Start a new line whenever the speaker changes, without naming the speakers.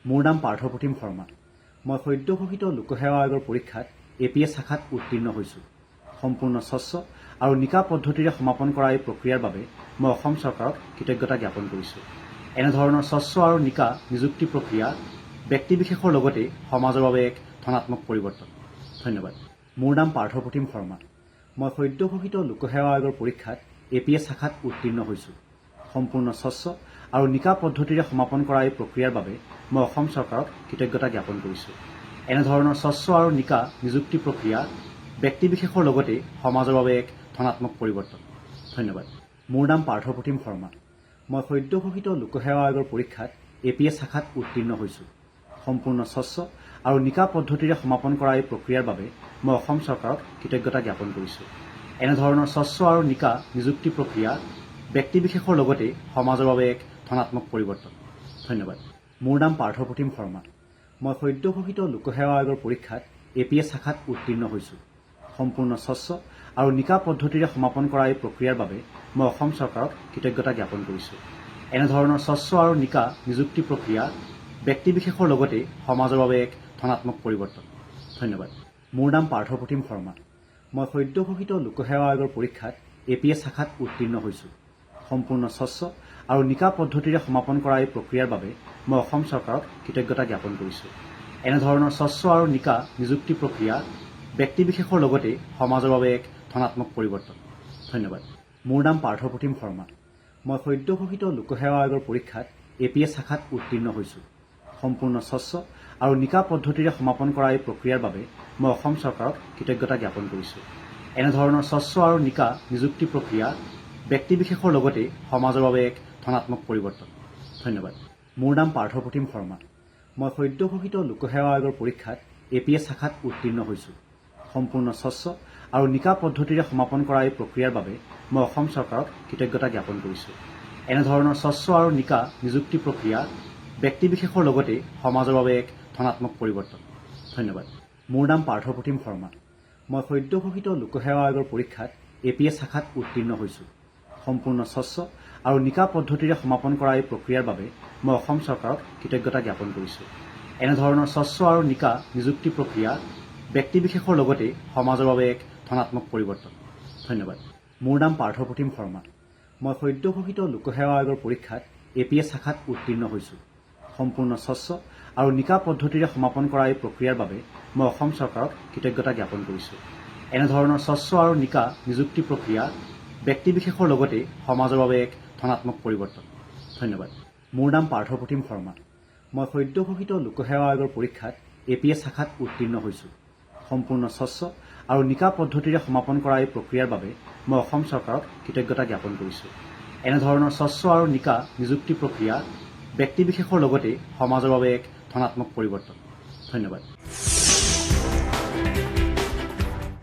মোৰ নাম পাৰ্থপ্ৰতিম শৰ্মা। মই সদ্য ঘোষিত লোকসেৱা আয়োগৰ পৰীক্ষাত APS শাখাত উত্তীৰ্ণ হৈছোঁ। সম্পূৰ্ণ স্বচ্ছ আৰু নিকা পদ্ধতিৰে সমাপন কৰা এই প্ৰক্ৰিয়াৰ বাবে মই অসম চৰকাৰক কৃতজ্ঞতা জ্ঞাপন কৰিছোঁ। এনেধৰণৰ স্বচ্ছ আৰু নিকা নিযুক্তি প্ৰক্ৰিয়া ব্যক্তিবিশেষৰ লগতে সমাজৰ বাবে এক ধনাত্মক পৰিৱৰ্তন। ধন্যবাদ। মোৰ নাম পাৰ্থপ্ৰতিম শৰ্মা। মই সদ্য ঘোষিত লোকসেৱা আয়োগৰ পৰীক্ষাত APS শাখাত উত্তীৰ্ণ হৈছোঁ। সম্পূৰ্ণ স্বচ্ছ আৰু নিকা পদ্ধতিৰে সমাপন কৰা এই প্ৰক্ৰিয়াৰ বাবে মই অসম চৰকাৰক কৃতজ্ঞতা জ্ঞাপন কৰিছোঁ। এনেধৰণৰ স্বচ্ছ আৰু নিকা নিযুক্তি প্ৰক্ৰিয়া ব্যক্তিবিশেষৰ লগতে সমাজৰ বাবে এক ধনাত্মক পৰিৱৰ্তন। ধন্যবাদ। মোৰ নাম পাৰ্থপ্ৰতিম শৰ্মা। মই সদ্য ঘোষিত লোকসেৱা আয়োগৰ পৰীক্ষাত APS শাখাত উত্তীৰ্ণ হৈছোঁ। সম্পূৰ্ণ স্বচ্ছ আৰু নিকা পদ্ধতিৰে সমাপন কৰা এই প্ৰক্ৰিয়াৰ বাবে মই অসম চৰকাৰক কৃতজ্ঞতা জ্ঞাপন কৰিছোঁ। এনেধৰণৰ স্বচ্ছ আৰু নিকা নিযুক্তি প্ৰক্ৰিয়া ব্যক্তিবিশেষৰ লগতে সমাজৰ বাবে এক ধনাত্মক পৰিৱৰ্তন। ধন্যবাদ। মোৰ নাম পাৰ্থপ্ৰতিম শৰ্মা। মই সদ্য ঘোষিত লোকসেৱা আয়োগৰ পৰীক্ষাত APS শাখাত উত্তীৰ্ণ হৈছোঁ। সম্পূৰ্ণ স্বচ্ছ আৰু নিকা পদ্ধতিৰে সমাপন কৰা এই প্ৰক্ৰিয়াৰ বাবে মই অসম চৰকাৰক কৃতজ্ঞতা জ্ঞাপন কৰিছোঁ। এনেধৰণৰ স্বচ্ছ আৰু নিকা নিযুক্তি প্ৰক্ৰিয়া ব্যক্তিবিশেষৰ লগতে সমাজৰ বাবে এক ধনাত্মক পৰিৱৰ্তন। ধন্যবাদ। মোৰ নাম পাৰ্থপ্ৰতিম শৰ্মা। মই সদ্য ঘোষিত লোকসেৱা আয়োগৰ পৰীক্ষাত APS শাখাত উত্তীৰ্ণ হৈছোঁ। সম্পূৰ্ণ স্বচ্ছ আৰু নিকা পদ্ধতিৰে সমাপন কৰা এই প্ৰক্ৰিয়াৰ বাবে মই অসম চৰকাৰক কৃতজ্ঞতা জ্ঞাপন কৰিছোঁ। এনেধৰণৰ স্বচ্ছ আৰু নিকা নিযুক্তি প্ৰক্ৰিয়া ব্যক্তিবিশেষৰ লগতে সমাজৰ বাবে এক ধনাত্মক পৰিৱৰ্তন। ধন্যবাদ। মোৰ নাম পাৰ্থপ্ৰতিম শৰ্মা। মই সদ্য ঘোষিত লোকসেৱা আয়োগৰ পৰীক্ষাত APS শাখাত উত্তীৰ্ণ হৈছোঁ। সম্পূৰ্ণ স্বচ্ছ আৰু নিকা পদ্ধতিৰে সমাপন কৰা এই প্ৰক্ৰিয়াৰ বাবে মই অসম চৰকাৰক কৃতজ্ঞতা জ্ঞাপন কৰিছোঁ। এনেধৰণৰ স্বচ্ছ আৰু নিকা নিযুক্তি প্ৰক্ৰিয়া ব্যক্তিবিশেষৰ লগতে সমাজৰ বাবে এক ধনাত্মক পৰিৱৰ্তন। ধন্যবাদ। মোৰ নাম পাৰ্থপ্ৰতিম শৰ্মা। মই সদ্য ঘোষিত লোকসেৱা আয়োগৰ পৰীক্ষাত APS শাখাত উত্তীৰ্ণ হৈছোঁ। সম্পূৰ্ণ স্বচ্ছ আৰু নিকা পদ্ধতিৰে সমাপন কৰা এই প্ৰক্ৰিয়াৰ বাবে মই অসম চৰকাৰক কৃতজ্ঞতা জ্ঞাপন কৰিছোঁ। এনেধৰণৰ স্বচ্ছ আৰু নিকা নিযুক্তি প্ৰক্ৰিয়া ব্যক্তিবিশেষৰ লগতে সমাজৰ বাবে এক ধনাত্মক পৰিৱৰ্তন। ধন্যবাদ। মোৰ নাম পাৰ্থপ্ৰতিম শৰ্মা। মই সদ্য ঘোষিত লোকসেৱা আয়োগৰ পৰীক্ষাত APS শাখাত উত্তীৰ্ণ হৈছোঁ। সম্পূৰ্ণ স্বচ্ছ আৰু নিকা পদ্ধতিৰে সমাপন কৰা এই প্ৰক্ৰিয়াৰ বাবে মই অসম চৰকাৰক কৃতজ্ঞতা জ্ঞাপন কৰিছোঁ। এনেধৰণৰ স্বচ্ছ আৰু নিকা নিযুক্তি প্ৰক্ৰিয়া ব্যক্তিবিশেষৰ লগতে সমাজৰ বাবে এক ধনাত্মক পৰিৱৰ্তন। ধন্যবাদ। মোৰ নাম পাৰ্থপ্ৰতিম শৰ্মা। মই সদ্য ঘোষিত লোকসেৱা আয়োগৰ পৰীক্ষাত APS শাখাত উত্তীৰ্ণ হৈছোঁ। সম্পূৰ্ণ স্বচ্ছ আৰু নিকা পদ্ধতিৰে সমাপন কৰা এই প্ৰক্ৰিয়াৰ বাবে মই অসম চৰকাৰক কৃতজ্ঞতা জ্ঞাপন কৰিছোঁ। এনেধৰণৰ স্বচ্ছ আৰু নিকা নিযুক্তি প্ৰক্ৰিয়া ব্যক্তিবিশেষৰ লগতে সমাজৰ বাবে এক ধনাত্মক পৰিৱৰ্তন। ধন্যবাদ। মোৰ নাম পাৰ্থপ্ৰতিম শৰ্মা। মই সদ্য ঘোষিত লোকসেৱা আয়োগৰ পৰীক্ষাত APS শাখাত উত্তীৰ্ণ হৈছোঁ। সম্পূৰ্ণ স্বচ্ছ আৰু নিকা পদ্ধতিৰে সমাপন কৰা এই প্ৰক্ৰিয়াৰ বাবে মই অসম চৰকাৰক কৃতজ্ঞতা জ্ঞাপন কৰিছোঁ। এনেধৰণৰ স্বচ্ছ আৰু নিকা নিযুক্তি প্ৰক্ৰিয়া ব্যক্তিবিশেষৰ লগতে সমাজৰ বাবে এক ধনাত্মক পৰিৱৰ্তন। ধন্যবাদ।